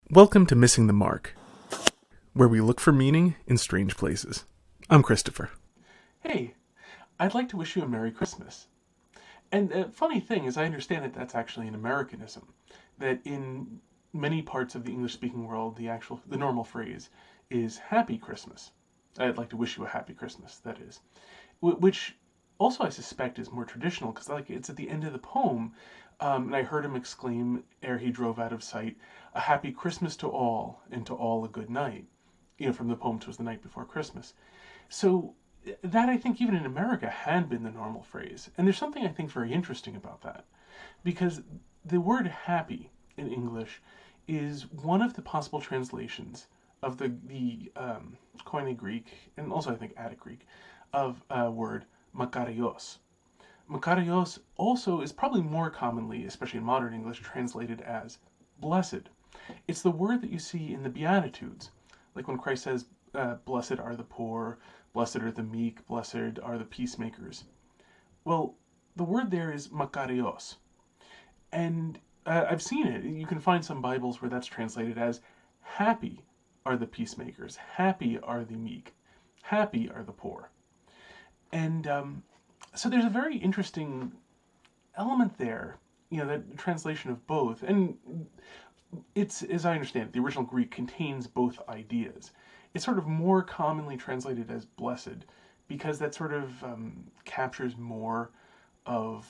Welcome to Missing the Mark, where we look for meaning in strange places. I'm Christopher. Hey, I'd like to wish you a Merry Christmas. And the funny thing is, I understand that that's actually an Americanism. That in many parts of the English-speaking world, the normal phrase is Happy Christmas. I'd like to wish you a Happy Christmas, that is. Which also I suspect is more traditional, because it's at the end of the poem, and I heard him exclaim, ere he drove out of sight, a Happy Christmas to all, and to all a good night. From the poem "'Twas the Night Before Christmas." So that I think even in America had been the normal phrase. And there's something I think very interesting about that. Because the word happy in English is one of the possible translations of the Koine Greek, and also I think Attic Greek, of word makarios. Makarios also is probably more commonly, especially in modern English, translated as blessed. It's the word that you see in the Beatitudes. Like when Christ says, blessed are the poor, blessed are the meek, blessed are the peacemakers. Well, the word there is makarios. And I've seen it. You can find some Bibles where that's translated as happy are the peacemakers, happy are the meek, happy are the poor. And so there's a very interesting element there, the translation of both. And it's, as I understand it, the original Greek contains both ideas. It's sort of more commonly translated as blessed because that sort of captures more of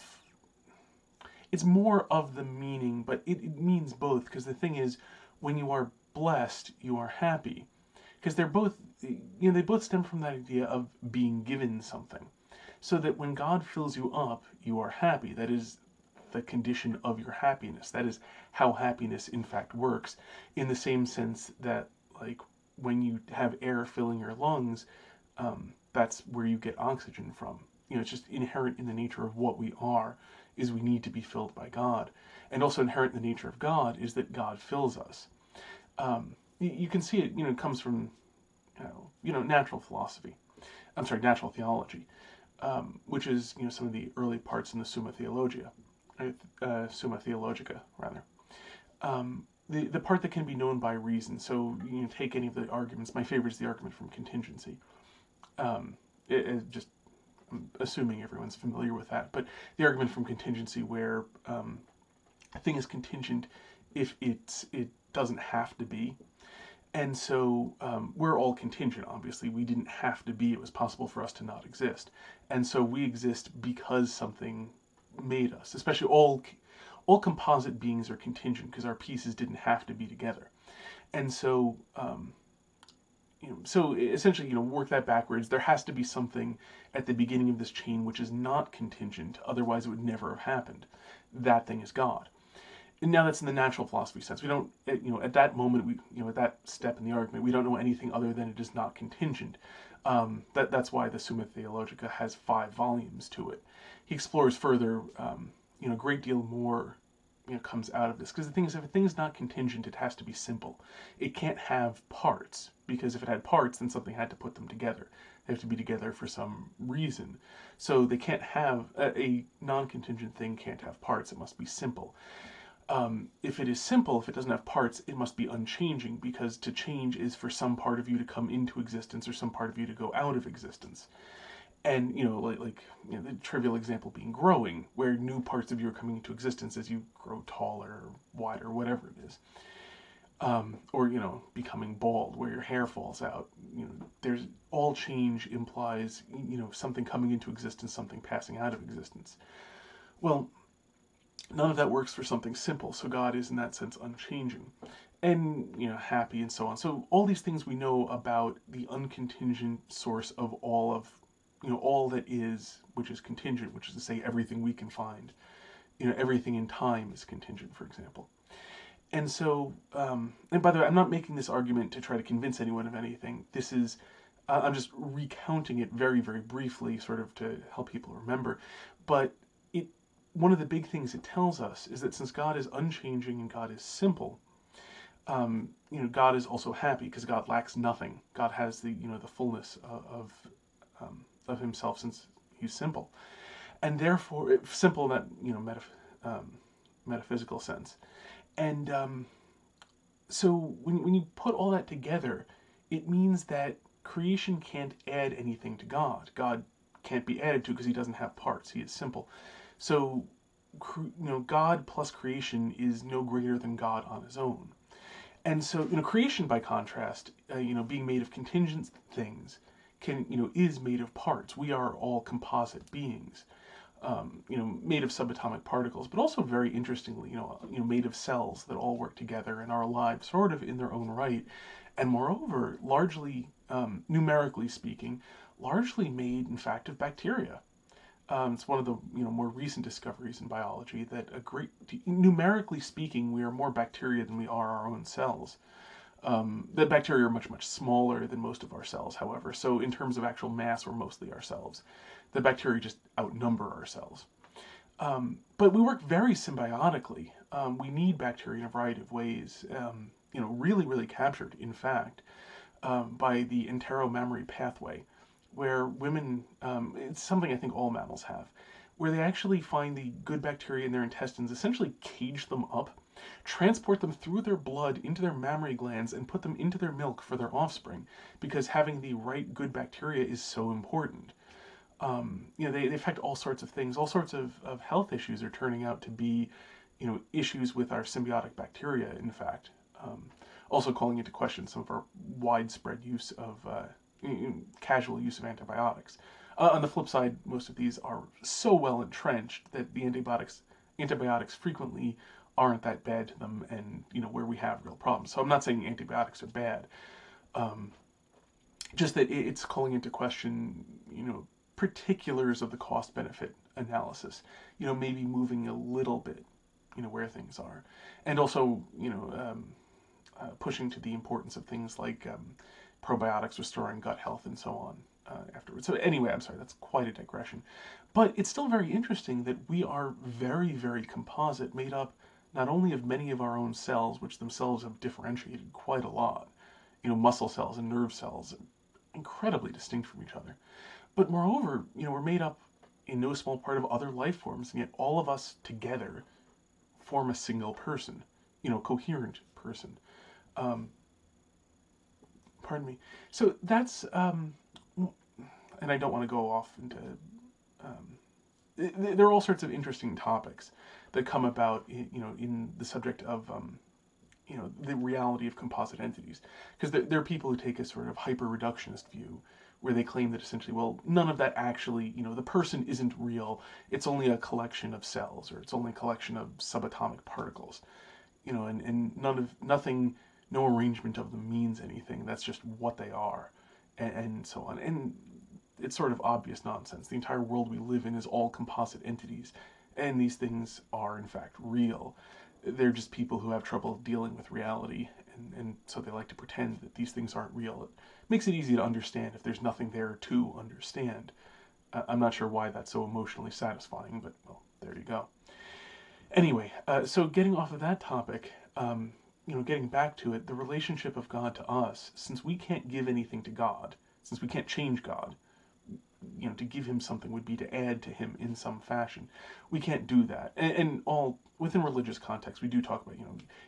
it's more of the meaning, but it means both, because the thing is, when you are blessed, you are happy, because they're both they both stem from that idea of being given something, so that when God fills you up, you are happy. That is the condition of your happiness. That is how happiness in fact works, in the same sense that, like, when you have air filling your lungs, that's where you get oxygen from. It's just inherent in the nature of what we are, is we need to be filled by God. And also inherent in the nature of God is that God fills us. You can see it, it comes from, natural philosophy. I'm sorry, natural theology, which is, some of the early parts in the Summa Theologica, rather. The part that can be known by reason. So take any of the arguments. My favorite is the argument from contingency. Just I'm assuming everyone's familiar with that, but the argument from contingency, where a thing is contingent if it doesn't have to be. And so we're all contingent, obviously. We didn't have to be. It was possible for us to not exist. And so we exist because something made us. Especially all composite beings are contingent because our pieces didn't have to be together. And so, so essentially, work that backwards. There has to be something at the beginning of this chain which is not contingent. Otherwise, it would never have happened. That thing is God. And now that's in the natural philosophy sense. We don't, at that moment, at that step in the argument, we don't know anything other than it is not contingent. That's why the Summa Theologica has 5 volumes to it. He explores further, a great deal more, comes out of this. Because the thing is, if a thing is not contingent, it has to be simple. It can't have parts, because if it had parts, then something had to put them together. They have to be together for some reason. So they can't have, a non-contingent thing can't have parts. It must be simple. If it is simple, if it doesn't have parts, it must be unchanging, because to change is for some part of you to come into existence or some part of you to go out of existence. And, the trivial example being growing, where new parts of you are coming into existence as you grow taller, or wider, whatever it is. Or, becoming bald, where your hair falls out. There's all change implies, something coming into existence, something passing out of existence. Well, none of that works for something simple, so God is in that sense unchanging. And, happy and so on. So all these things we know about the uncontingent source of all that is, which is contingent, which is to say everything we can find. Everything in time is contingent, for example. And so, and by the way, I'm not making this argument to try to convince anyone of anything. This is, I'm just recounting it very, very briefly, sort of to help people remember. But one of the big things it tells us is that since God is unchanging and God is simple, God is also happy because God lacks nothing. God has the fullness of Himself, since He's simple, and therefore simple in that metaphysical sense, and So when you put all that together, it means that creation can't add anything to God. God can't be added to because he doesn't have parts. He is simple. So, God plus creation is no greater than God on his own. And so, creation by contrast, being made of contingent things, is made of parts. We are all composite beings, made of subatomic particles, but also very interestingly, made of cells that all work together and are alive sort of in their own right. And moreover, largely, numerically speaking, largely made, in fact, of bacteria. It's one of the more recent discoveries in biology that numerically speaking, we are more bacteria than we are our own cells. The bacteria are much, much smaller than most of our cells, however. So in terms of actual mass, we're mostly ourselves. The bacteria just outnumber ourselves. But we work very symbiotically. We need bacteria in a variety of ways. Really, really captured, in fact, by the enteromammary pathway, where women, it's something I think all mammals have, where they actually find the good bacteria in their intestines, essentially cage them up, transport them through their blood into their mammary glands, and put them into their milk for their offspring, because having the right good bacteria is so important. They affect all sorts of things. All sorts of health issues are turning out to be, issues with our symbiotic bacteria, in fact. Also calling into question some of our widespread use of casual use of antibiotics. On the flip side, most of these are so well entrenched that the antibiotics frequently aren't that bad to them, and where we have real problems. So I'm not saying antibiotics are bad, just that it's calling into question, particulars of the cost benefit analysis. Maybe moving a little bit, where things are, and also pushing to the importance of things like probiotics restoring gut health and so on afterwards. So anyway, I'm sorry, that's quite a digression. But it's still very interesting that we are very, very composite, made up not only of many of our own cells, which themselves have differentiated quite a lot, muscle cells and nerve cells, incredibly distinct from each other. But moreover, we're made up in no small part of other life forms, and yet all of us together form a single person, coherent person. Um, pardon me. So that's, and I don't want to go off into, there are all sorts of interesting topics that come about, in the subject of, the reality of composite entities. Because there are people who take a sort of hyper-reductionist view, where they claim that essentially, well, none of that actually, the person isn't real. It's only a collection of cells, or it's only a collection of subatomic particles. And nothing, no arrangement of them means anything. That's just what they are, and so on. And it's sort of obvious nonsense. The entire world we live in is all composite entities, and these things are in fact real. They're just people who have trouble dealing with reality, and so they like to pretend that these things aren't real. It makes it easy to understand if there's nothing there to understand. I'm not sure why that's so emotionally satisfying, but well, there you go. Anyway, so getting off of that topic, getting back to it, the relationship of God to us, since we can't give anything to God, since we can't change God, to give him something would be to add to him in some fashion. We can't do that. And all within religious context, we do talk about,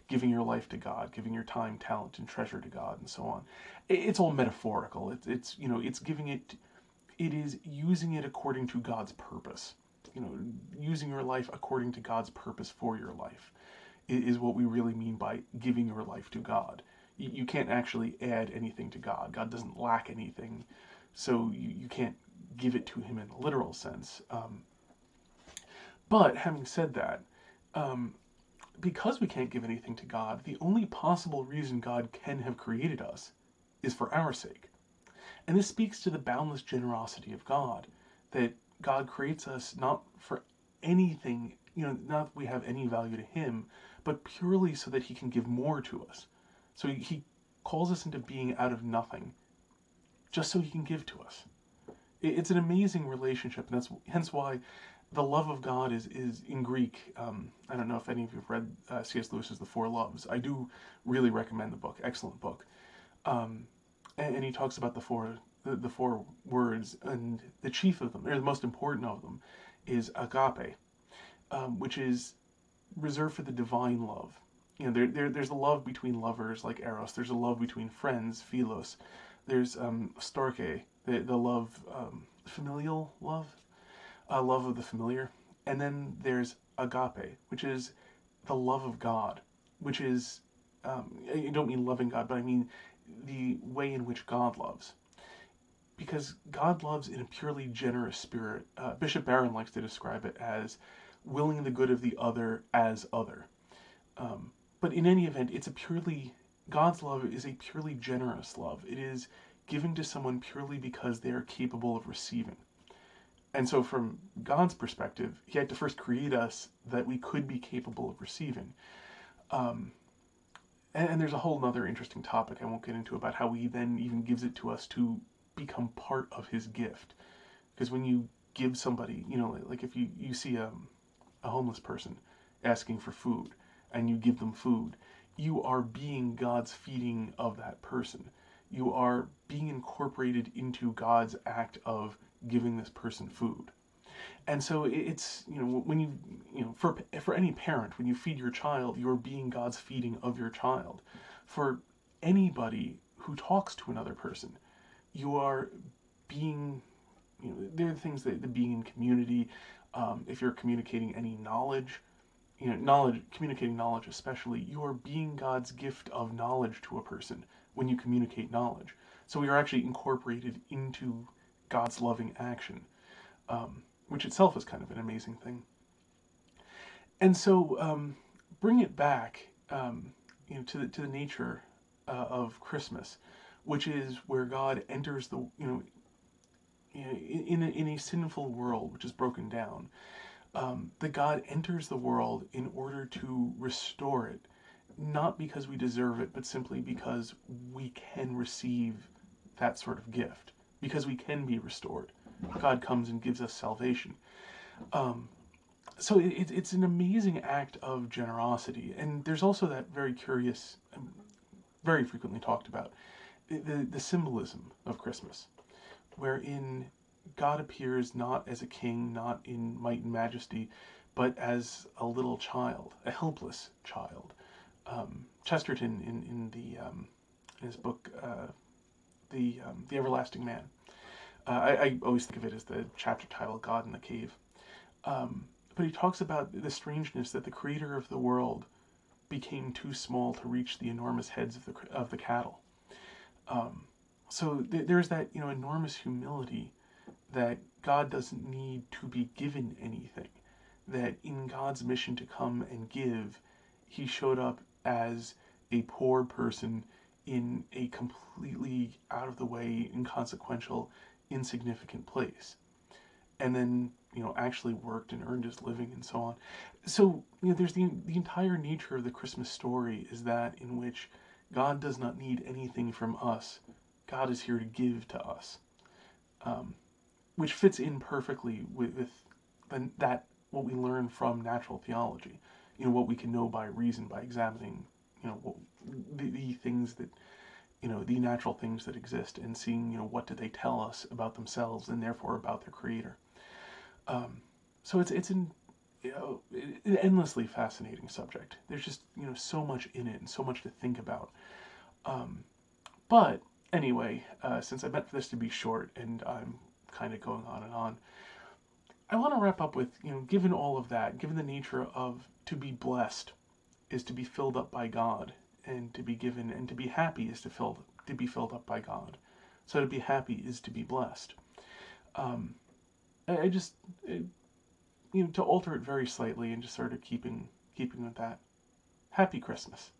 giving your life to God, giving your time, talent, and treasure to God, and so on. It's all metaphorical. It's giving it, it is using it according to God's purpose. Using your life according to God's purpose for your life is what we really mean by giving your life to God. You can't actually add anything to God. God doesn't lack anything, so you can't give it to him in a literal sense. But having said that, because we can't give anything to God, the only possible reason God can have created us is for our sake. And this speaks to the boundless generosity of God, that God creates us not for anything, not that we have any value to him, but purely so that he can give more to us. So he calls us into being out of nothing, just so he can give to us. It's an amazing relationship, and that's hence why the love of God is in Greek. I don't know if any of you have read C.S. Lewis's The Four Loves. I do really recommend the book. Excellent book. And he talks about the four words, and the chief of them, or the most important of them, is agape, which is reserved for the divine love. there's a love between lovers like eros. There's a love between friends, philos. There's storge, the love, familial love, love of the familiar. And then there's agape, which is the love of God, which is, I don't mean loving God, but I mean the way in which God loves. Because God loves in a purely generous spirit. Bishop Barron likes to describe it as willing the good of the other as other. But in any event, God's love is a purely generous love. It is giving to someone purely because they are capable of receiving. And so, from God's perspective, He had to first create us that we could be capable of receiving. Um, and there's a whole other interesting topic I won't get into about how He then even gives it to us to become part of His gift. Because when you give somebody, like if you see a homeless person asking for food and you give them food, you are being God's feeding of that person. You are being incorporated into God's act of giving this person food. And so it's, when for any parent, when you feed your child, you're being God's feeding of your child. For anybody who talks to another person, you are being, there are things that the being in community, if you're communicating any knowledge, communicating knowledge especially, you are being God's gift of knowledge to a person when you communicate knowledge. So we are actually incorporated into God's loving action, which itself is kind of an amazing thing. And so, bring it back, to the nature of Christmas, which is where God enters in a sinful world which is broken down. That God enters the world in order to restore it, not because we deserve it, but simply because we can receive that sort of gift, because we can be restored. God comes and gives us salvation. So it's an amazing act of generosity. And there's also that very curious, very frequently talked about, the symbolism of Christmas, wherein God appears not as a king, not in might and majesty, but as a little child, a helpless child. Chesterton, in his book, the Everlasting Man, I always think of it as the chapter title, God in the Cave. But he talks about the strangeness that the creator of the world became too small to reach the enormous heads of the cattle. So there's that enormous humility that God doesn't need to be given anything. That in God's mission to come and give, He showed up as a poor person in a completely out of the way, inconsequential, insignificant place. And then, actually worked and earned his living and so on. So, there's the entire nature of the Christmas story is that in which God does not need anything from us. God is here to give to us. Which fits in perfectly with that what we learn from natural theology. What we can know by reason, by examining, the things that, the natural things that exist and seeing, what do they tell us about themselves and therefore about their creator. So it's an endlessly fascinating subject. There's just, so much in it and so much to think about. But anyway, since I meant for this to be short and I'm kind of going on and on, I want to wrap up with, given all of that, given the nature of to be blessed is to be filled up by God, and to be given and to be happy is to be filled up by God. So to be happy is to be blessed. I just, to alter it very slightly and just sort of keeping with that. Happy Christmas.